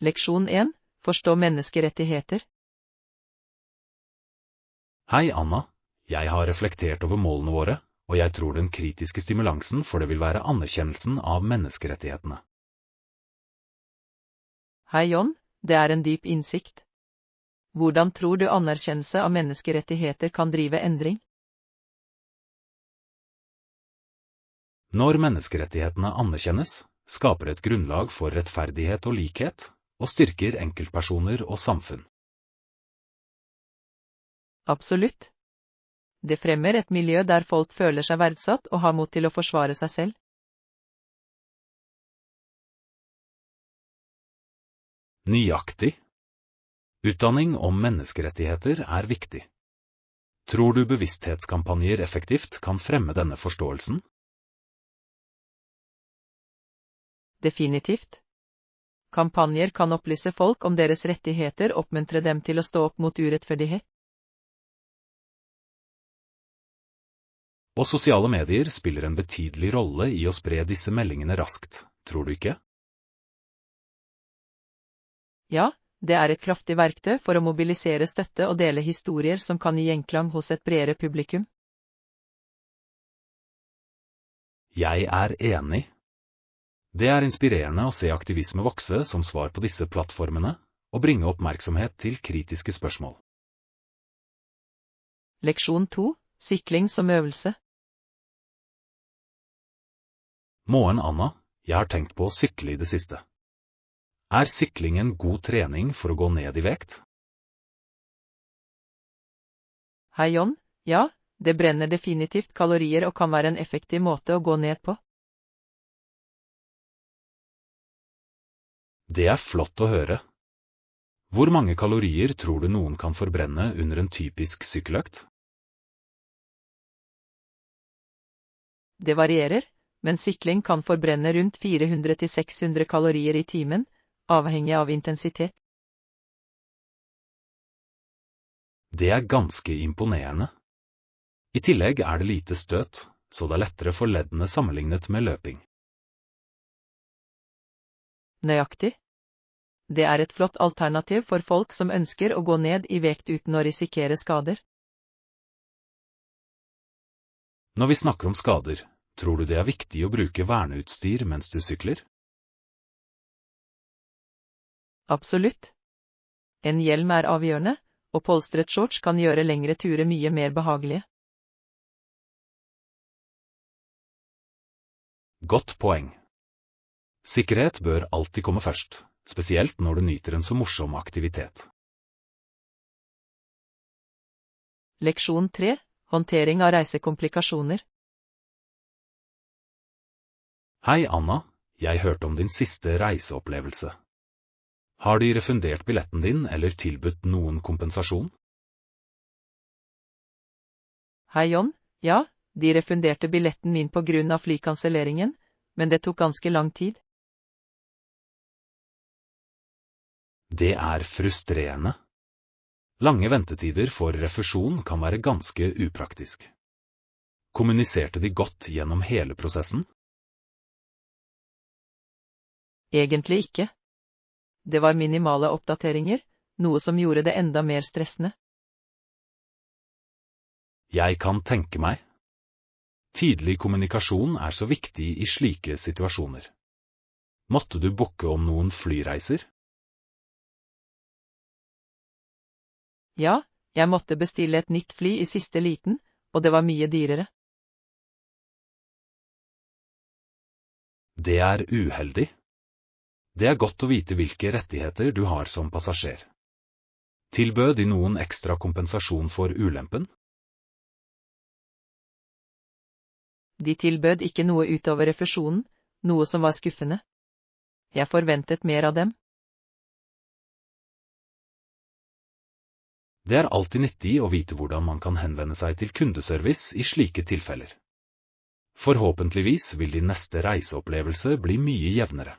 Leksjon 1. Forstå menneskerettigheter. Hei, Anna. Jeg har reflektert over målene våre, og jeg tror den kritiske stimulansen for det vil være anerkjennelsen av menneskerettighetene. Hei, John. Det er en dyp innsikt. Hvordan tror du anerkjennelse av menneskerettigheter kan drive endring? Når menneskerettighetene anerkjennes, skaper et grunnlag for rettferdighet og likhet, og styrker enkeltpersoner og samfunn. Absolutt. Det fremmer et miljø der folk føler seg verdsatt og har mot til å forsvare seg selv. Nøyaktig. Utdanning om menneskerettigheter er viktig. Tror du bevissthetskampanjer effektivt kan fremme denne forståelsen? Definitivt. Kampanjer kan opplyse folk om deres rettigheter og oppmuntre dem til å stå opp mot urettferdighet. Og sosiale medier spiller en betydelig rolle i å spre disse meldingene raskt, tror du ikke? Ja, det er et kraftig verktøy for å mobilisere støtte og dele historier som kan gi gjenklang hos et bredere publikum. Jeg er enig. Det er inspirerende å se aktivisme vokse som svar på disse plattformene, og bringe oppmerksomhet til kritiske spørsmål. Leksjon 2. Sykling som øvelse. Morgen, Anna. Jeg har tenkt på å sykle i det siste. Er sykling en god trening for å gå ned i vekt? Hei, John. Ja, det brenner definitivt kalorier og kan være en effektiv måte å gå ned på. Det er flott å høre. Hvor mange kalorier tror du noen kan forbrenne under en typisk sykkeløkt? Det varierer, men sykling kan forbrenne rundt 400 til 600 kalorier i timen, avhengig av intensitet. Det er ganske imponerende. I tillegg er det lite støt, så det er lettere for leddene sammenlignet med løping. Nøyaktig. Det er et flott alternativ for folk som ønsker å gå ned i vekt uten å risikere skader. Når vi snakker om skader, tror du det er viktig å bruke verneutstyr mens du sykler? Absolutt. En hjelm er avgjørende, og polstret shorts kan gjøre lengre turer mye mer behagelige. Godt poeng. Sikkerhet bør alltid komme først, spesielt når du nyter en så morsom aktivitet. Leksjon 3. Håndtering av reisekomplikasjoner. Hei, Anna. Jeg hørte om din siste reiseopplevelse. Har de refundert billetten din eller tilbudt noen kompensasjon? Hei, John. Ja, de refunderte billetten min på grunn av flykanselleringen, men det tok ganske lang tid. Det er frustrerende. Lange ventetider for refusjon kan være ganske upraktisk. Kommuniserte de godt gjennom hele prosessen? Egentlig ikke. Det var minimale oppdateringer, noe som gjorde det enda mer stressende. Jeg kan tenke meg. Tidlig kommunikasjon er så viktig i slike situasjoner. Måtte du booke om noen flyreiser? Ja, jeg måtte bestille et nytt fly i siste liten, og det var mye dyrere. Det er uheldig. Det er godt å vite hvilke rettigheter du har som passasjer. Tilbød de noen ekstra kompensasjon for ulempen? De tilbød ikke noe utover refusjonen, noe som var skuffende. Jeg forventet mer av dem. Det er alltid nyttig å vite hvordan man kan henvende seg til kundeservice i slike tilfeller. Forhåpentligvis vil din neste reiseopplevelse bli mye jevnere.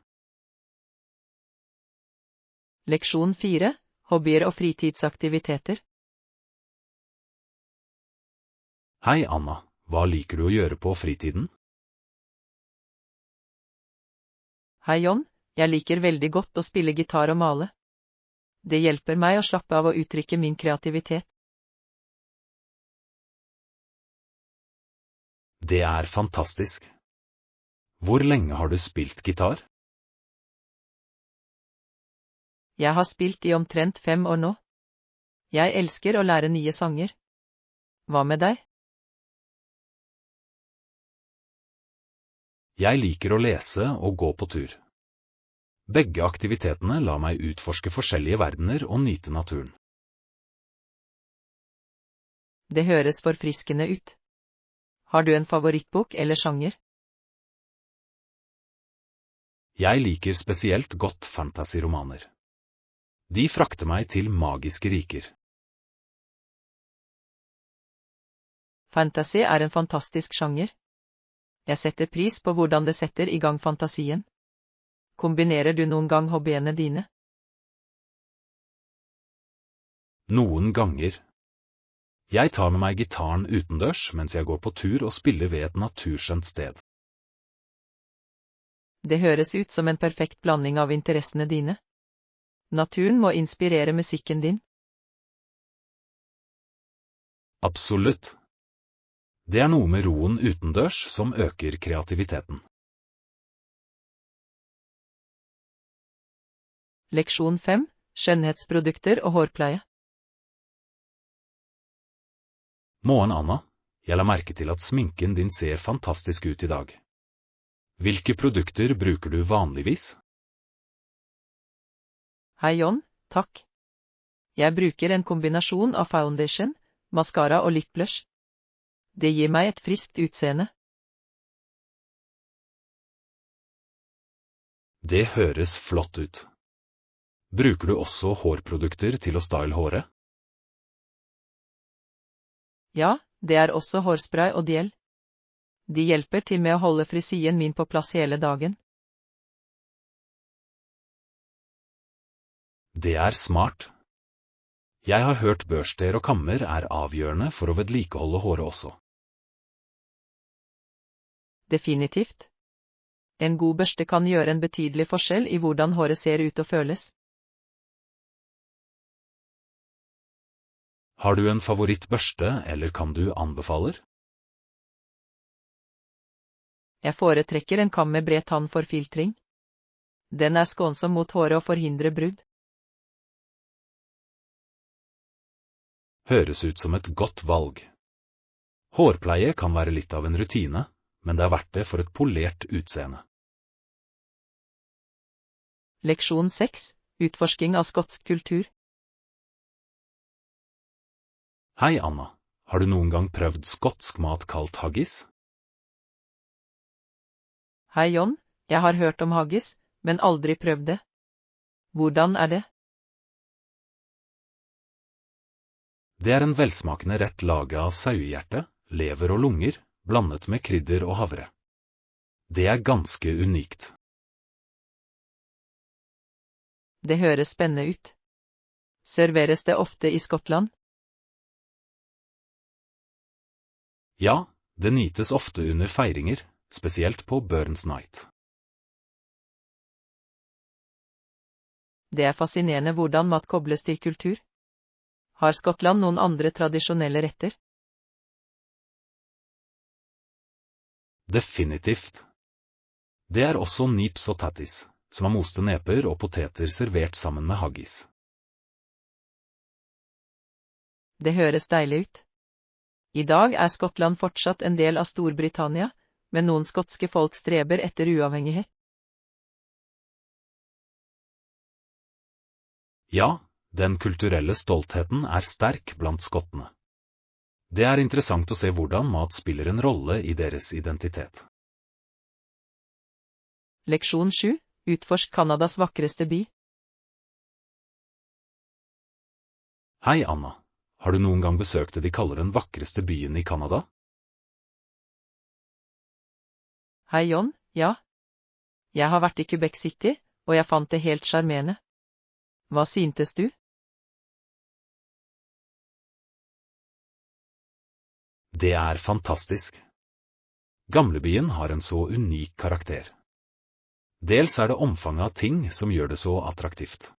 Leksjon 4. Hobbyer og fritidsaktiviteter. Hei, Anna. Hva liker du å gjøre på fritiden? Hei, John. Jeg liker veldig godt å spille gitar og male. Det hjelper meg å slappe av og uttrykke min kreativitet. Det er fantastisk. Hvor lenge har du spilt gitar? Jeg har spilt i omtrent 5 år nå. Jeg elsker å lære nye sanger. Hva med deg? Jeg liker å lese og gå på tur. Begge aktivitetene lar meg utforske forskjellige verdener og nyte naturen. Det høres forfriskende ut. Har du en favorittbok eller sjanger? Jeg liker spesielt godt fantasy-romaner. De frakter meg til magiske riker. Fantasy er en fantastisk sjanger. Jeg setter pris på hvordan det setter i gang fantasien. Kombinerer du noen gang hobbyene dine? Noen ganger. Jeg tar med meg gitaren utendørs mens jeg går på tur og spiller ved et naturskjønt sted. Det høres ut som en perfekt blanding av interessene dine. Naturen må inspirere musikken din. Absolutt. Det er noe med roen utendørs som øker kreativiteten. Leksjon 5. Skjønnhetsprodukter og hårpleie. Morgen, Anna. Jeg la merke til at sminken din ser fantastisk ut i dag. Hvilke produkter bruker du vanligvis? Hei John, takk. Jeg bruker en kombinasjon av foundation, mascara og litt blush. Det gir meg et friskt utseende. Det høres flott ut. Bruker du også hårprodukter til å style håret? Ja, det er også hårspray og gel. De hjelper til med å holde frisien min på plass hele dagen. Det er smart. Jeg har hørt børster og kammer er avgjørende for å vedlikeholde håret også. Definitivt. En god børste kan gjøre en betydelig forskjell i hvordan håret ser ut og føles. Har du en favorittbørste, eller kan du anbefaler? Jeg foretrekker en kam med bred tann for filtring. Den er skånsom mot håret og forhindrer brudd. Høres ut som et godt valg. Hårpleie kan være litt av en rutine, men det er verdt det for et polert utseende. Leksjon 6. Utforsking av skotsk kultur. Hei, Anna. Har du noen gang prøvd skotsk mat kalt haggis? Hei John, jeg har hørt om haggis, men aldri prøvd det. Hvordan er det? Det er en velsmakende rett laget av sauehjerte, lever og lunger, blandet med krydder og havre. Det er ganske unikt. Det høres spennende ut. Serveres det ofte i Skottland? Ja, det nytes ofte under feiringer, spesielt på Burns Night. Det er fascinerende hvordan mat kobles til kultur. Har Skottland noen andre tradisjonelle retter? Definitivt. Det er også nips og tattis, som er moste neper og poteter servert sammen med haggis. Det høres deilig ut. I dag er Skottland fortsatt en del av Storbritannia, men noen skotske folk streber etter uavhengighet. Ja, den kulturelle stoltheten er sterk blant skottene. Det er interessant å se hvordan mat spiller en rolle i deres identitet. Leksjon 7. Utforsk Kanadas vakreste by. Hei, Anna. Har du noen gang besøkt det de kaller den vakreste byen i Canada? Hei John, ja. Jeg har vært i Quebec City, og jeg fant det helt sjarmerende. Hva syntes du? Det er fantastisk. Gamlebyen har en så unik karakter. Dels er det omfanget av ting som gjør det så attraktivt.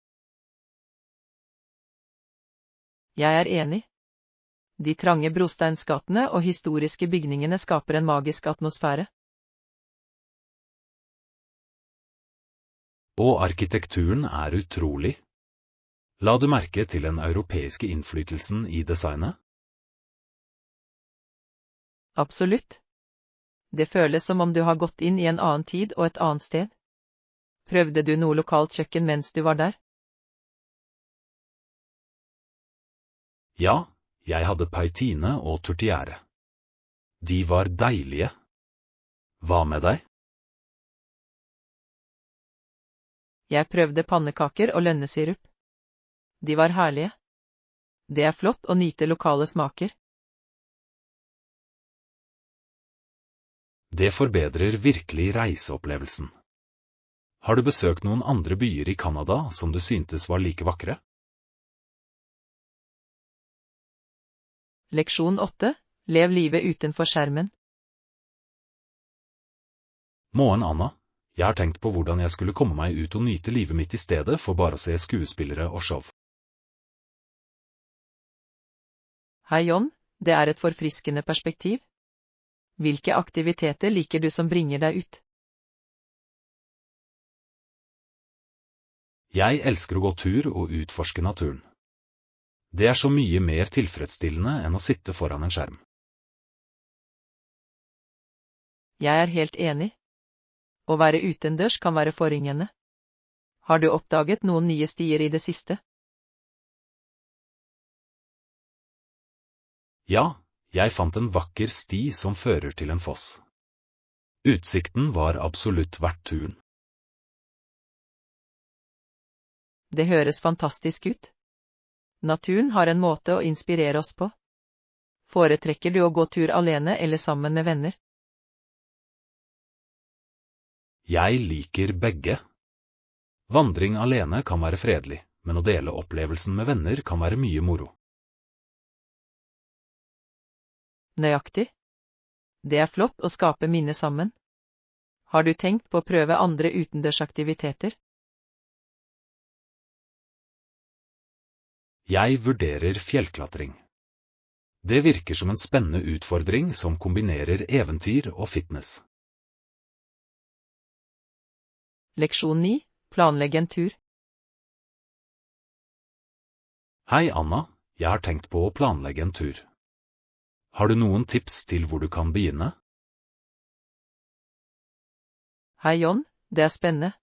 Jeg er enig. De trange brosteinsgatene og historiske bygningene skaper en magisk atmosfære. Og arkitekturen er utrolig. La du merke til den europeiske innflytelsen i designet? Absolutt. Det føles som om du har gått inn i en annen tid og et annet sted. Prøvde du noe lokalt kjøkken mens du var der? Ja, jeg hadde paitine og tourtière. De var deilige. Hva med deg? Jeg prøvde pannekaker og lønnesirup. De var herlige. Det er flott å nyte lokale smaker. Det forbedrer virkelig reiseopplevelsen. Har du besøkt noen andre byer i Canada som du syntes var like vakre? Leksjon 8. Lev livet utenfor skjermen. Morgen, Anna. Jeg har tenkt på hvordan jeg skulle komme meg ut og nyte livet mitt i stedet for bare å se skuespillere og show. Hei John, det er et forfriskende perspektiv. Hvilke aktiviteter liker du som bringer deg ut? Jeg elsker å gå tur og utforske naturen. Det er så mye mer tilfredsstillende enn å sitte foran en skjerm. Jeg er helt enig. Å være utendørs kan være forringende. Har du oppdaget noen nye stier i det siste? Ja, jeg fant en vakker sti som fører til en foss. Utsikten var absolutt verdt turen. Det høres fantastisk ut. Naturen har en måte å inspirere oss på. Foretrekker du å gå tur alene eller sammen med venner? Jeg liker begge. Vandring alene kan være fredelig, men å dele opplevelsen med venner kan være mye moro. Nøyaktig. Det er flott å skape minner sammen. Har du tenkt på å prøve andre utendørsaktiviteter? Jeg vurderer fjellklatring. Det virker som en spennende utfordring som kombinerer eventyr og fitness. Leksjon 9. Planlegg en tur. Hei Anna, jeg har tenkt på å planlegge en tur. Har du noen tips til hvor du kan begynne? Hei John, det er spennende.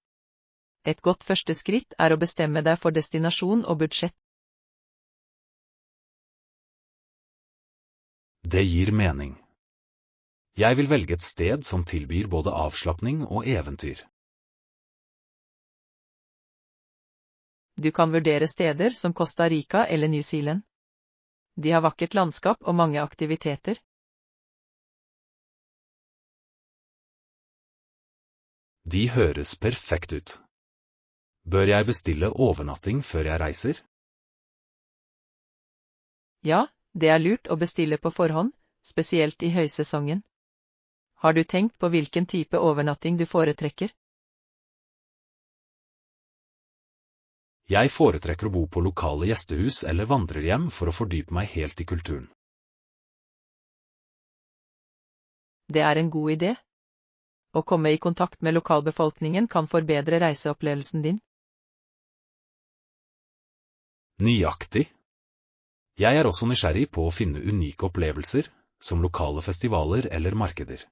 Et godt første skritt er å bestemme deg for destinasjon og budsjett. Det gir mening. Jeg vil velge et sted som tilbyr både avslapning og eventyr. Du kan vurdere steder som Costa Rica eller New Zealand. De har vakkert landskap og mange aktiviteter. De høres perfekt ut. Bør jeg bestille overnatting før jeg reiser? Ja, det er lurt å bestille på forhånd, spesielt i høysesongen. Har du tenkt på hvilken type overnatting du foretrekker? Jeg foretrekker å bo på lokale gjestehus eller vandrerhjem for å fordype meg helt i kulturen. Det er en god idé. Å komme i kontakt med lokalbefolkningen kan forbedre reiseopplevelsen din. Nøyaktig. Jeg er også nysgjerrig på å finne unike opplevelser, som lokale festivaler eller markeder.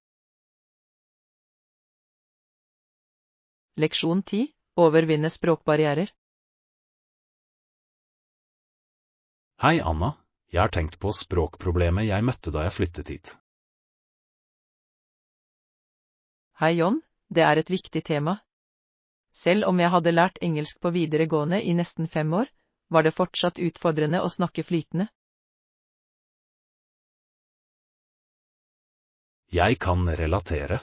Leksjon 10. Overvinne språkbarrierer. Hei Anna, jeg har tenkt på språkproblemet jeg møtte da jeg flyttet hit. Hei John, det er et viktig tema. Selv om jeg hadde lært engelsk på videregående i nesten 5 år, var det fortsatt utfordrende å snakke flytende. Jeg kan relatere.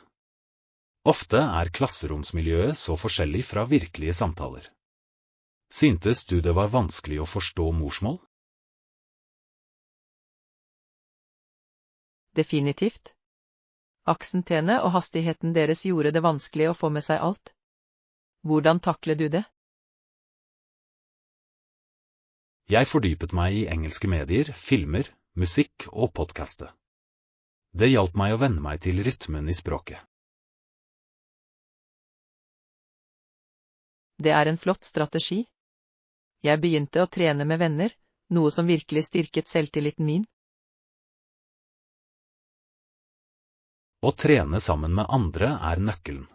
Ofte er klasseromsmiljøet så forskjellig fra virkelige samtaler. Syntes du det var vanskelig å forstå morsmål? Definitivt. Aksentene og hastigheten deres gjorde det vanskelig å få med seg alt. Hvordan takler du det? Jeg fordypet meg i engelske medier, filmer, musikk og podcaste. Det hjalp meg å venne meg til rytmen i språket. Det er en flott strategi. Jeg begynte å trene med venner, noe som virkelig styrket selvtilliten min. Å trene sammen med andre er nøkkelen.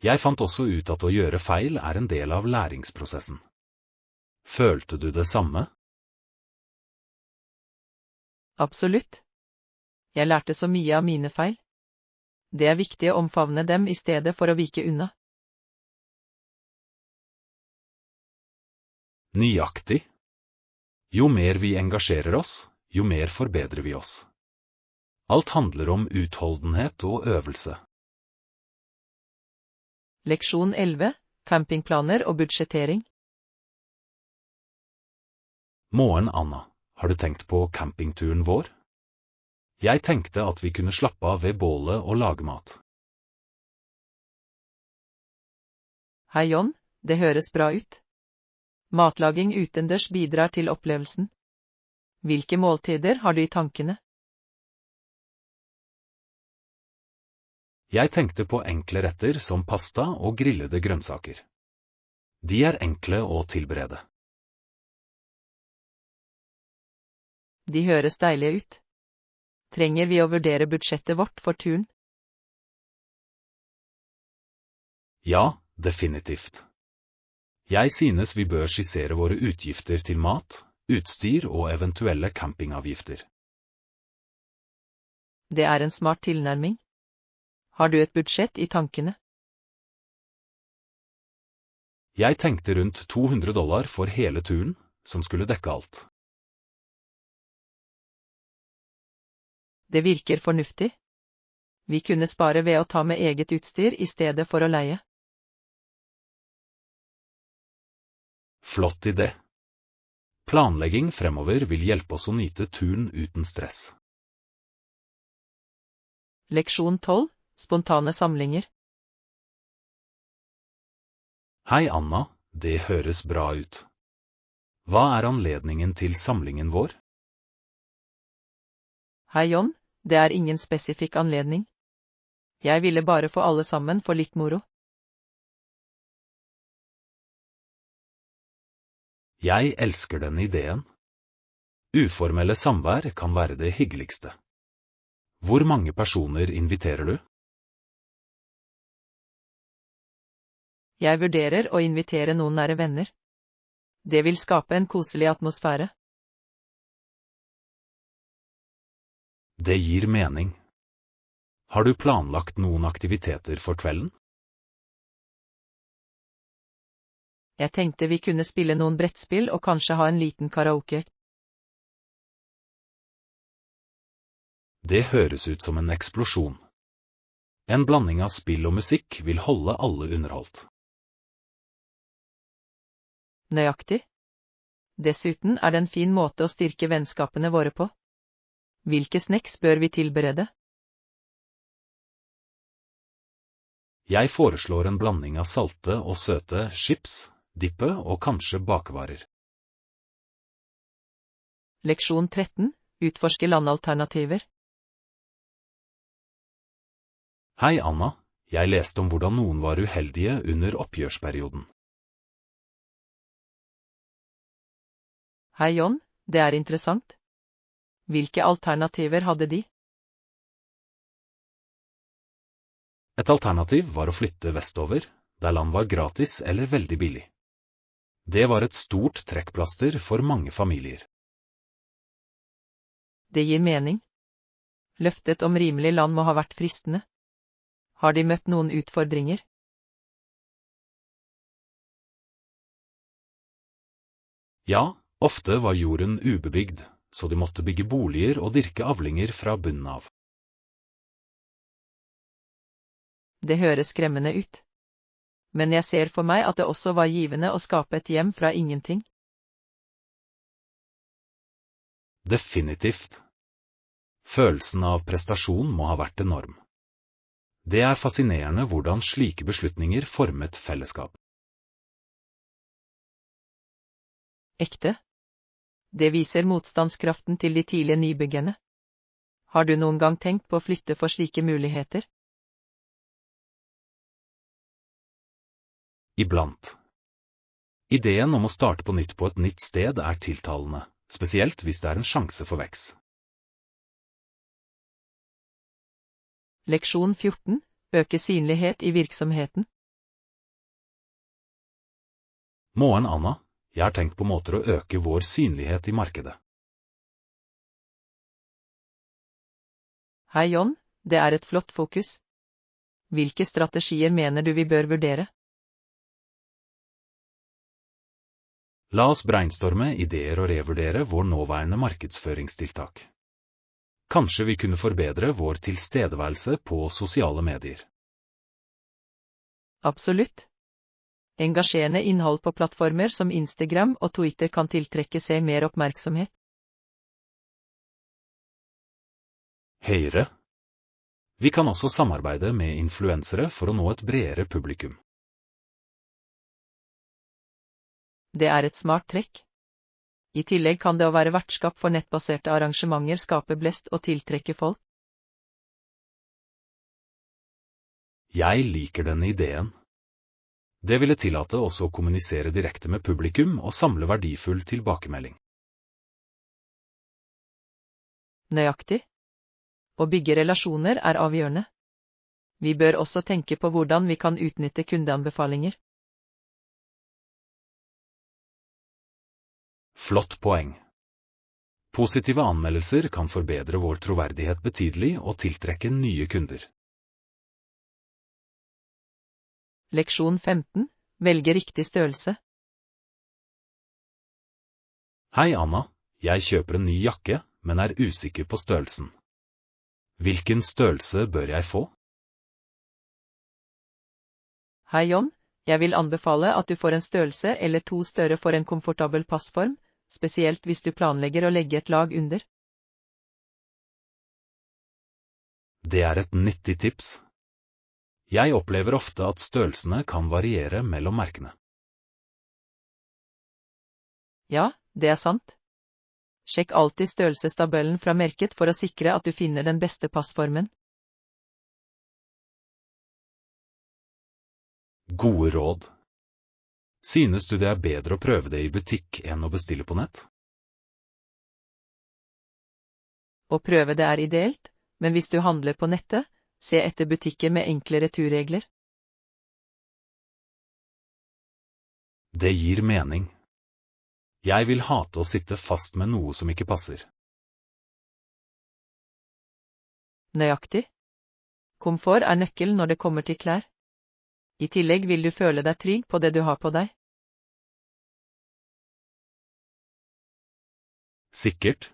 Jeg fant også ut at å gjøre feil er en del av læringsprosessen. Følte du det samme? Absolutt. Jeg lærte så mye av mine feil. Det er viktig å omfavne dem i stedet for å vike unna. Nøyaktig. Jo mer vi engasjerer oss, jo mer forbedrer vi oss. Alt handler om utholdenhet og øvelse. Leksjon 11. Campingplaner og budsjettering. Morgen, Anna, har du tenkt på campingturen vår? Jeg tenkte at vi kunne slappe av ved bålet og lage mat. Hei John, det høres bra ut. Matlaging utendørs bidrar til opplevelsen. Hvilke måltider har du i tankene? Jeg tenkte på enkle retter som pasta og grillede grønnsaker. De er enkle å tilberede. De høres deilige ut. Trenger vi å vurdere budsjettet vårt for turen? Ja, definitivt. Jeg synes vi bør skissere våre utgifter til mat, utstyr og eventuelle campingavgifter. Det er en smart tilnærming. Har du et budsjett i tankene? Jeg tenkte rundt $200 for hele turen, som skulle dekke alt. Det virker fornuftig. Vi kunne spare ved å ta med eget utstyr i stedet for å leie. Flott idé. Planlegging fremover vil hjelpe oss å nyte turen uten stress. Leksjon 12. Spontane samlinger. Hei Anna, det høres bra ut. Hva er anledningen til samlingen vår? Hei John, det er ingen spesifikk anledning. Jeg ville bare få alle sammen for litt moro. Jeg elsker den ideen. Uformelle samvær kan være det hyggeligste. Hvor mange personer inviterer du? Jeg vurderer å invitere noen nære venner. Det vil skape en koselig atmosfære. Det gir mening. Har du planlagt noen aktiviteter for kvelden? Jeg tenkte vi kunne spille noen brettspill og kanskje ha en liten karaoke. Det høres ut som en eksplosjon. En blanding av spill og musikk vil holde alle underholdt. Nøyaktig. Dessuten er det en fin måte å styrke vennskapene våre på. Hvilke snacks bør vi tilberede? Jeg foreslår en blanding av salte og søte chips, dippe og kanskje bakevarer. Leksjon 13. Utforske landalternativer. Hei Anna, jeg leste om hvordan noen var uheldige under oppgjørsperioden. Hei John, det er interessant. Hvilke alternativer hadde de? Et alternativ var å flytte vestover, der land var gratis eller veldig billig. Det var et stort trekkplaster for mange familier. Det gir mening. Løftet om rimelig land må ha vært fristende. Har de møtt noen utfordringer? Ja, ofte var jorden ubebygd, så de måtte bygge boliger og dyrke avlinger fra bunnen av. Det høres skremmende ut. Men jeg ser for meg at det også var givende å skape et hjem fra ingenting. Definitivt. Følelsen av prestasjon må ha vært enorm. Det er fascinerende hvordan slike beslutninger formet fellesskap. Ekte. Det viser motstandskraften til de tidlige nybyggerne. Har du noen gang tenkt på å flytte for slike muligheter? Iblant. Ideen om å starte på nytt på et nytt sted er tiltalende, spesielt hvis det er en sjanse for vekst. Leksjon 14. Øke synlighet i virksomheten. Morgen, Anna. Jeg har tenkt på måter å øke vår synlighet i markedet. Hei John, det er et flott fokus. Hvilke strategier mener du vi bør vurdere? La oss brainstorme ideer og revurdere vår nåværende markedsføringstiltak. Kanskje vi kunne forbedre vår tilstedeværelse på sosiale medier. Absolutt. Engasjerende innhold på plattformer som Instagram og Twitter kan tiltrekke seg mer oppmerksomhet. Høyre. Vi kan også samarbeide med influensere for å nå et bredere publikum. Det er et smart trekk. I tillegg kan det å være vertskap for nettbaserte arrangementer skape blest og tiltrekke folk. Jeg liker denne ideen. Det ville tillate oss å kommunisere direkte med publikum og samle verdifull tilbakemelding. Nøyaktig. Å bygge relasjoner er avgjørende. Vi bør også tenke på hvordan vi kan utnytte kundeanbefalinger. Flott poeng. Positive anmeldelser kan forbedre vår troverdighet betydelig og tiltrekke nye kunder. Leksjon 15. Velge riktig størrelse. Hei Anna, jeg kjøper en ny jakke, men er usikker på størrelsen. Hvilken størrelse bør jeg få? Hei John, jeg vil anbefale at du får en størrelse eller 2 større for en komfortabel passform, spesielt hvis du planlegger å legge et lag under. Det er et nyttig tips. Jeg opplever ofte at størrelsene kan variere mellom merkene. Ja, det er sant. Sjekk alltid størrelsestabellen fra merket for å sikre at du finner den beste passformen. Gode råd. Synes du det er bedre å prøve det i butikk enn å bestille på nett? Å prøve det er ideelt, men hvis du handler på nettet, se etter butikker med enkle returregler. Det gir mening. Jeg vil hate å sitte fast med noe som ikke passer. Nøyaktig. Komfort er nøkkelen når det kommer til klær. I tillegg vil du føle deg trygg på det du har på deg. Sikkert.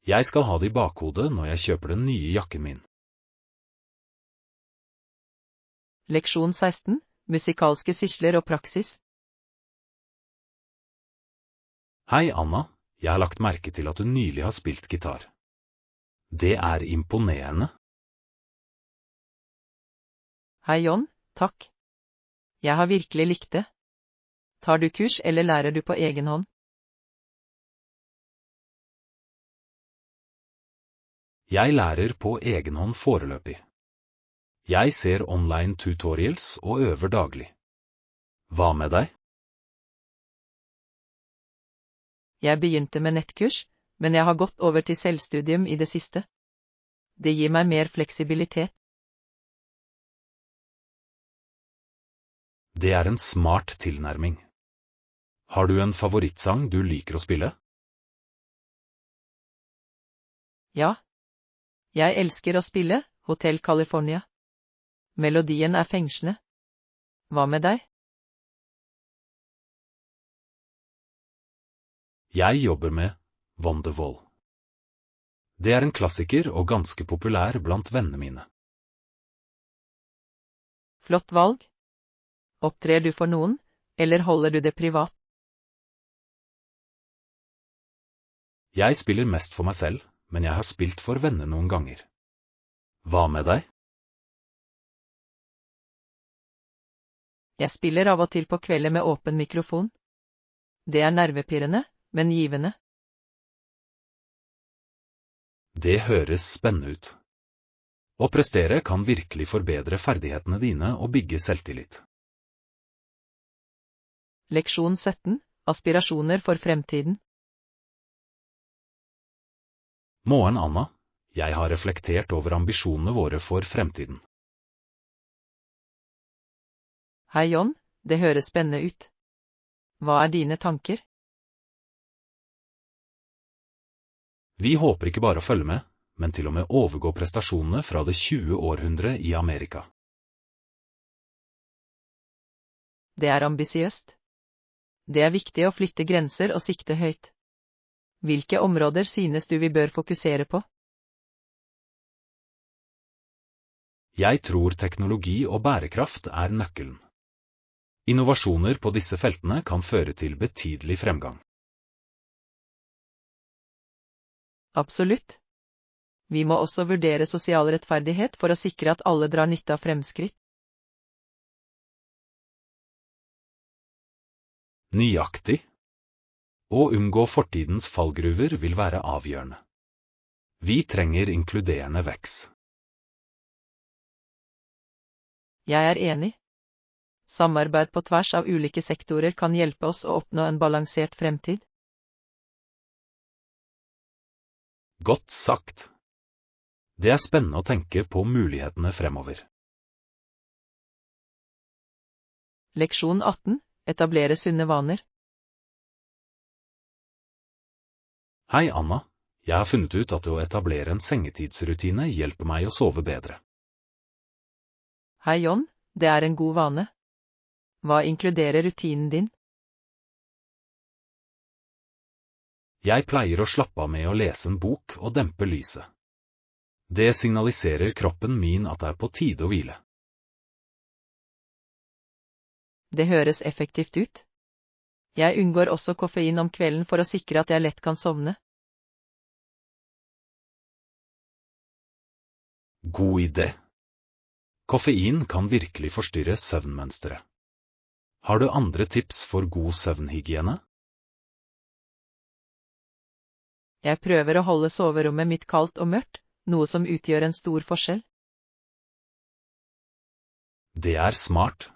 Jeg skal ha det i bakhodet når jeg kjøper den nye jakken min. Leksjon 16. Musikalske sysler og praksis. Hei Anna, jeg har lagt merke til at du nylig har spilt gitar. Det er imponerende. Hei John, takk. Jeg har virkelig likt det. Tar du kurs eller lærer du på egen hånd? Jeg lærer på egen hånd foreløpig. Jeg ser online tutorials og øver daglig. Hva med deg? Jeg begynte med nettkurs, men jeg har gått over til selvstudium i det siste. Det gir meg mer fleksibilitet. Det er en smart tilnærming. Har du en favorittsang du liker å spille? Ja. Jeg elsker å spille Hotel California. Melodien er fengslende. Hva med deg? Jeg jobber med Wonderwall. Det er en klassiker og ganske populær blant vennene mine. Flott valg. Opptrer du for noen, eller holder du det privat? Jeg spiller mest for meg selv, men jeg har spilt for venner noen ganger. Hva med deg? Jeg spiller av og til på kvelder med åpen mikrofon. Det er nervepirrende, men givende. Det høres spennende ut. Å prestere kan virkelig forbedre ferdighetene dine og bygge selvtillit. Leksjon 17. Aspirasjoner for fremtiden. Morgen, Anna. Jeg har reflektert over ambisjonene våre for fremtiden. Hei John, det høres spennende ut. Hva er dine tanker? Vi håper ikke bare å følge med, men til og med overgå prestasjonene fra det 20. århundre i Amerika. Det er ambisiøst. Det er viktig å flytte grenser og sikte høyt. Hvilke områder synes du vi bør fokusere på? Jeg tror teknologi og bærekraft er nøkkelen. Innovasjoner på disse feltene kan føre til betydelig fremgang. Absolutt. Vi må også vurdere sosial rettferdighet for å sikre at alle drar nytte av fremskritt. Nøyaktig. Å unngå fortidens fallgruver vil være avgjørende. Vi trenger inkluderende vekst. Jeg er enig. Samarbeid på tvers av ulike sektorer kan hjelpe oss å oppnå en balansert fremtid. Godt sagt. Det er spennende å tenke på mulighetene fremover. Leksjon 18. Etablere sunne vaner. Hei Anna, jeg har funnet ut at å etablere en sengetidsrutine hjelper meg å sove bedre. Hei John, det er en god vane. Hva inkluderer rutinen din? Jeg pleier å slappe av med å lese en bok og dempe lyset. Det signaliserer kroppen min at det er på tide å hvile. Det høres effektivt ut. Jeg unngår også koffein om kvelden for å sikre at jeg lett kan sovne. God idé. Koffein kan virkelig forstyrre søvnmønsteret. Har du andre tips for god søvnhygiene? Jeg prøver å holde soverommet mitt kaldt og mørkt, noe som utgjør en stor forskjell. Det er smart.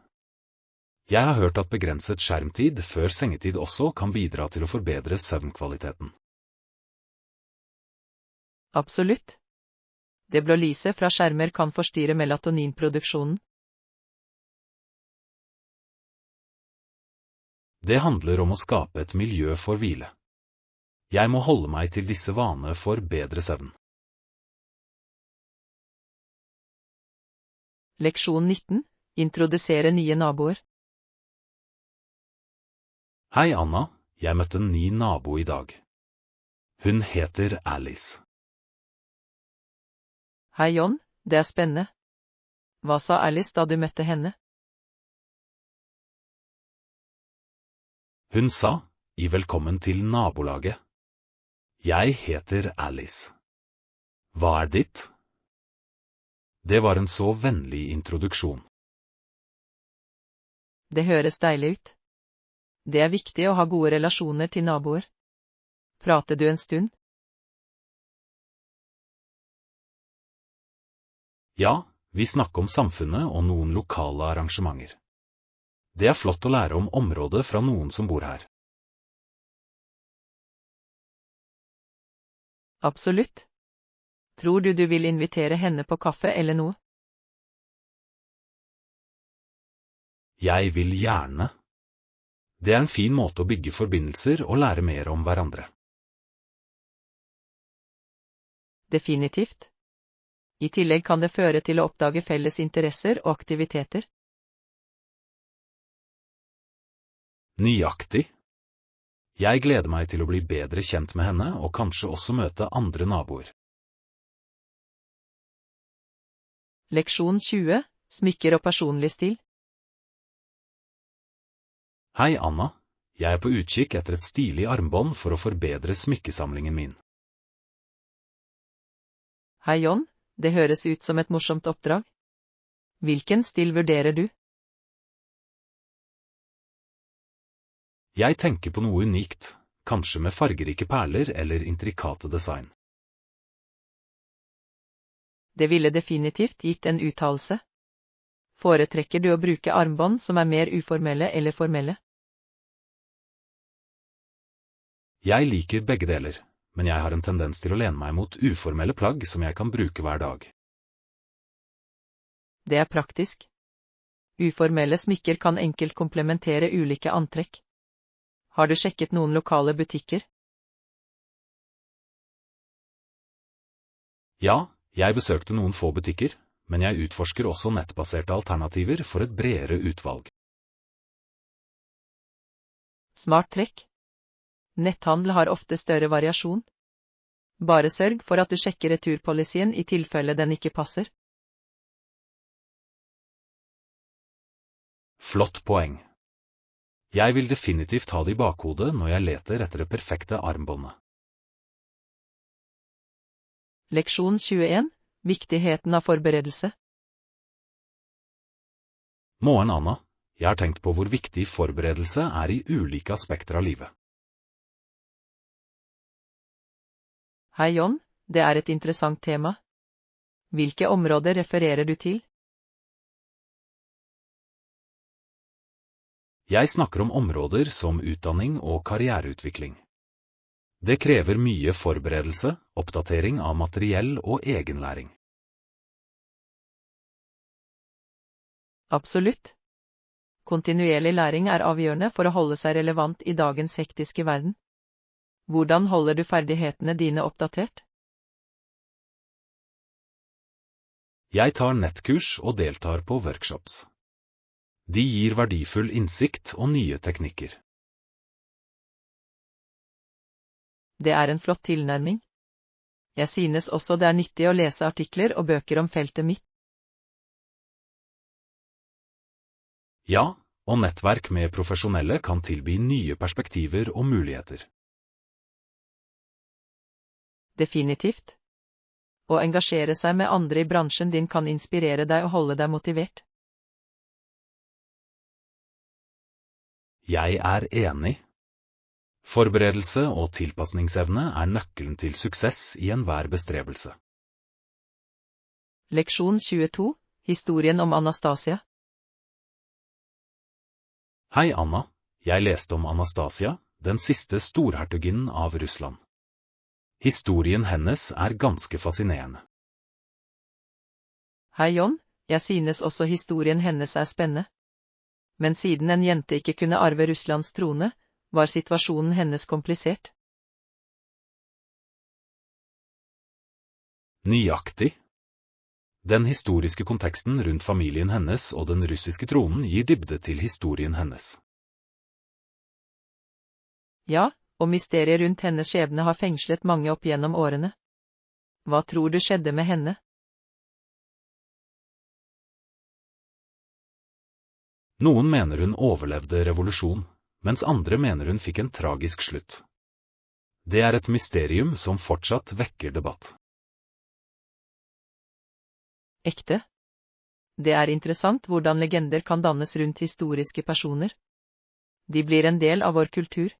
Jeg har hørt at begrenset skjermtid før sengetid også kan bidra til å forbedre søvnkvaliteten. Absolutt. Det blå lyset fra skjermer kan forstyrre melatoninproduksjonen. Det handler om å skape et miljø for hvile. Jeg må holde meg til disse vanene for bedre søvn. Leksjon 19. Introdusere nye naboer. Hei Anna, jeg møtte en ny nabo i dag. Hun heter Alice. Hei John, det er spennende. Hva sa Alice da du møtte henne? Hun sa, i velkommen til nabolaget. Jeg heter Alice. Hva er ditt? Det var en så vennlig introduksjon. Det høres deilig ut. Det er viktig å ha gode relasjoner til naboer. Pratet du en stund? Ja, vi snakker om samfunnet og noen lokale arrangementer. Det er flott å lære om området fra noen som bor her. Absolutt. Tror du vil invitere henne på kaffe eller noe? Jeg vil gjerne. Det er en fin måte å bygge forbindelser og lære mer om hverandre. Definitivt. I tillegg kan det føre til å oppdage felles interesser og aktiviteter. Nøyaktig. Jeg gleder meg til å bli bedre kjent med henne og kanskje også møte andre naboer. Leksjon 20. Smykker og personlig stil. Hei Anna, jeg er på utkikk etter et stilig armbånd for å forbedre smykkesamlingen min. Hei John, det høres ut som et morsomt oppdrag. Hvilken stil vurderer du? Jeg tenker på noe unikt, kanskje med fargerike perler eller intrikate design. Det ville definitivt gitt en uttalelse. Foretrekker du å bruke armbånd som er mer uformelle eller formelle? Jeg liker begge deler, men jeg har en tendens til å lene meg mot uformelle plagg som jeg kan bruke hver dag. Det er praktisk. Uformelle smykker kan enkelt komplementere ulike antrekk. Har du sjekket noen lokale butikker? Ja, jeg besøkte noen få butikker, men jeg utforsker også nettbaserte alternativer for et bredere utvalg. Smart trekk. Netthandel har ofte større variasjon. Bare sørg for at du sjekker returpolicyen i tilfelle den ikke passer. Flott poeng. Jeg vil definitivt ha det i bakhodet når jeg leter etter det perfekte armbåndet. Leksjon 21. Viktigheten av forberedelse. Morgen, Anna. Jeg har tenkt på hvor viktig forberedelse er i ulike aspekter av livet. Hei John, det er et interessant tema. Hvilke områder refererer du til? Jeg snakker om områder som utdanning og karriereutvikling. Det krever mye forberedelse, oppdatering av materiell og egenlæring. Absolutt. Kontinuerlig læring er avgjørende for å holde seg relevant i dagens hektiske verden. Hvordan holder du ferdighetene dine oppdatert? Jeg tar nettkurs og deltar på workshops. De gir verdifull innsikt og nye teknikker. Det er en flott tilnærming. Jeg synes også det er nyttig å lese artikler og bøker om feltet mitt. Ja, og nettverk med profesjonelle kan tilby nye perspektiver og muligheter. Definitivt. Å engasjere seg med andre i bransjen din kan inspirere deg og holde deg motivert. Jeg er enig. Forberedelse og tilpasningsevne er nøkkelen til suksess i enhver bestrebelse. Leksjon 22. Historien om Anastasia. Hei Anna, jeg leste om Anastasia, den siste storhertuginnen av Russland. Historien hennes er ganske fascinerende. Hei John, jeg synes også historien hennes er spennende. Men siden en jente ikke kunne arve Russlands trone, var situasjonen hennes komplisert. Nøyaktig. Den historiske konteksten rundt familien hennes og den russiske tronen gir dybde til historien hennes. Ja, og mysteriet rundt hennes skjebne har fengslet mange opp gjennom årene. Hva tror du skjedde med henne? Noen mener hun overlevde revolusjon, mens andre mener hun fikk en tragisk slutt. Det er et mysterium som fortsatt vekker debatt. Ekte? Det er interessant hvordan legender kan dannes rundt historiske personer. De blir en del av vår kultur.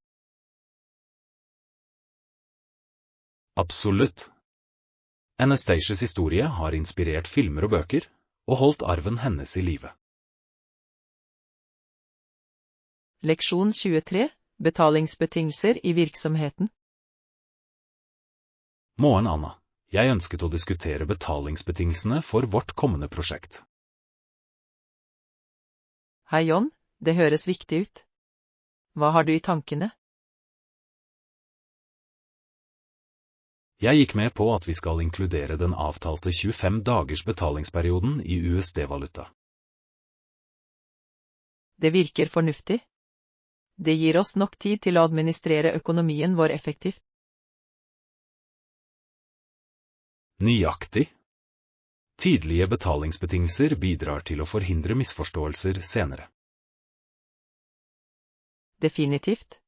Absolutt. Anastasias historie har inspirert filmer og bøker, og holdt arven hennes i live. Leksjon 23. Betalingsbetingelser i virksomheten. Morgen, Anna. Jeg ønsket å diskutere betalingsbetingelsene for vårt kommende prosjekt. Hei John, det høres viktig ut. Hva har du i tankene? Jeg gikk med på at vi skal inkludere den avtalte 25 dagers betalingsperioden i USD-valuta. Det virker fornuftig. Det gir oss nok tid til å administrere økonomien vår effektivt. Nøyaktig. Tydelige betalingsbetingelser bidrar til å forhindre misforståelser senere. Definitivt.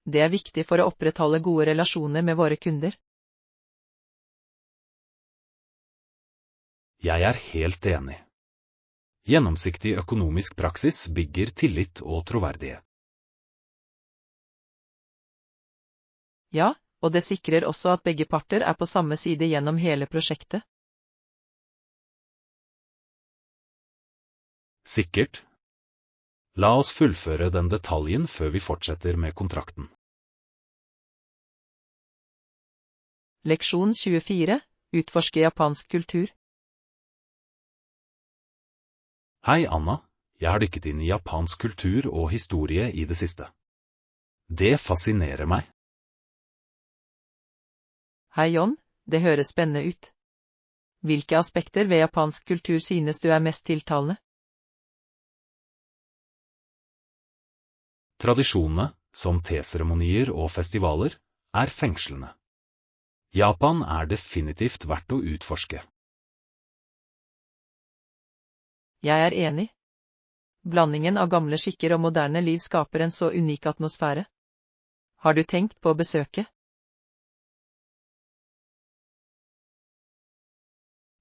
Det er viktig for å opprettholde gode relasjoner med våre kunder. Jeg er helt enig. Gjennomsiktig økonomisk praksis bygger tillit og troverdighet. Ja, og det sikrer også at begge parter er på samme side gjennom hele prosjektet. Sikkert. La oss fullføre den detaljen før vi fortsetter med kontrakten. Leksjon 24. Utforske japansk kultur. Hei Anna, jeg har dykket inn i japansk kultur og historie i det siste. Det fascinerer meg. Hei John, det høres spennende ut. Hvilke aspekter ved japansk kultur synes du er mest tiltalende? Tradisjonene, som teseremonier og festivaler, er fengslende. Japan er definitivt verdt å utforske. Jeg er enig. Blandingen av gamle skikker og moderne liv skaper en så unik atmosfære. Har du tenkt på å besøke?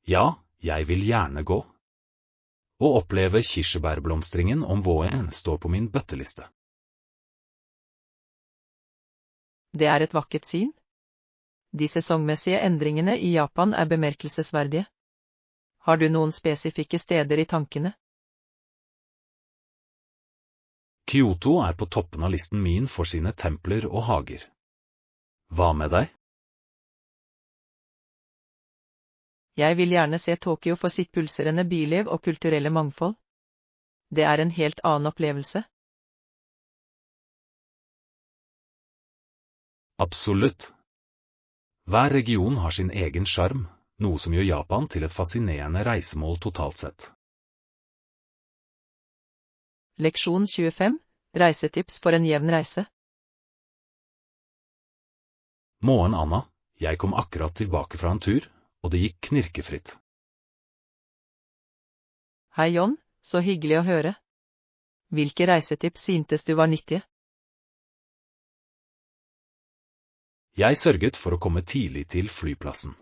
Ja, jeg vil gjerne gå. Å oppleve kirsebærblomstringen om våren står på min bøtteliste. Det er et vakkert syn. De sesongmessige endringene i Japan er bemerkelsesverdige. Har du noen spesifikke steder i tankene? Kyoto er på toppen av listen min for sine templer og hager. Hva med deg? Jeg vil gjerne se Tokyo for sitt pulserende byliv og kulturelle mangfold. Det er en helt annen opplevelse. Absolutt. Hver region har sin egen sjarm, noe som gjør Japan til et fascinerende reisemål totalt sett. Leksjon 25. Reisetips for en jevn reise. Morgen, Anna, jeg kom akkurat tilbake fra en tur, og det gikk knirkefritt. Hei John, så hyggelig å høre. Hvilke reisetips syntes du var nyttige? Jeg sørget for å komme tidlig til flyplassen.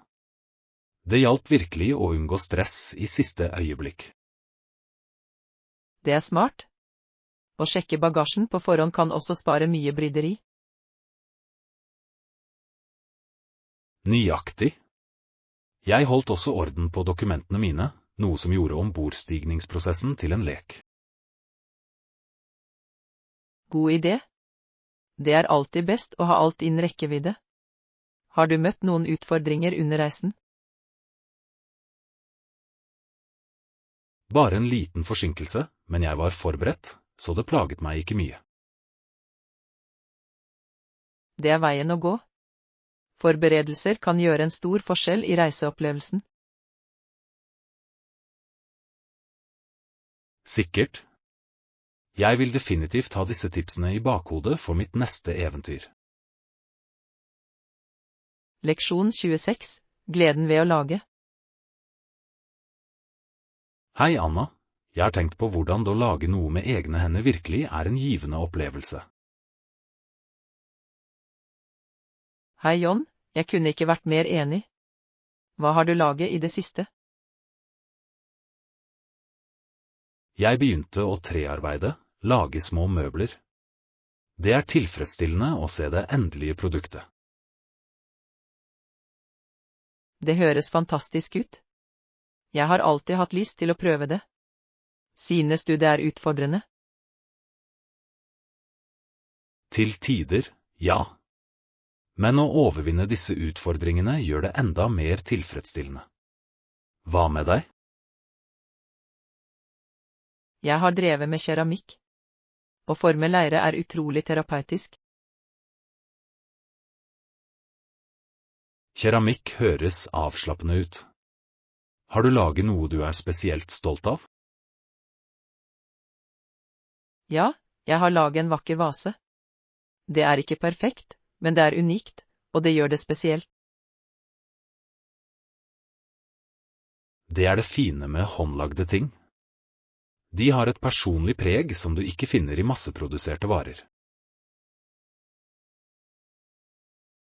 Det hjalp virkelig å unngå stress i siste øyeblikk. Det er smart. Å sjekke bagasjen på forhånd kan også spare mye bryderi. Nøyaktig. Jeg holdt også orden på dokumentene mine, noe som gjorde ombordstigningsprosessen til en lek. God idé. Det er alltid best å ha alt innen rekkevidde. Har du møtt noen utfordringer under reisen? Bare en liten forsinkelse, men jeg var forberedt, så det plaget meg ikke mye. Det er veien å gå. Forberedelser kan gjøre en stor forskjell i reiseopplevelsen. Sikkert. Jeg vil definitivt ha disse tipsene i bakhodet for mitt neste eventyr. Leksjon 26. Gleden ved å lage. Hei Anna, jeg har tenkt på hvordan det å lage noe med egne hender virkelig er en givende opplevelse. Hei John, jeg kunne ikke vært mer enig. Hva har du laget i det siste? Jeg begynte å trearbeide, lage små møbler. Det er tilfredsstillende å se det endelige produktet. Det høres fantastisk ut. Jeg har alltid hatt lyst til å prøve det. Synes du det er utfordrende? Til tider, ja. Men å overvinne disse utfordringene gjør det enda mer tilfredsstillende. Hva med deg? Jeg har drevet med keramikk. Å forme leire er utrolig terapeutisk. Keramikk høres avslappende ut. Har du laget noe du er spesielt stolt av? Ja, jeg har laget en vakker vase. Det er ikke perfekt, men det er unikt, og det gjør det spesielt. Det er det fine med håndlagde ting. De har et personlig preg som du ikke finner i masseproduserte varer.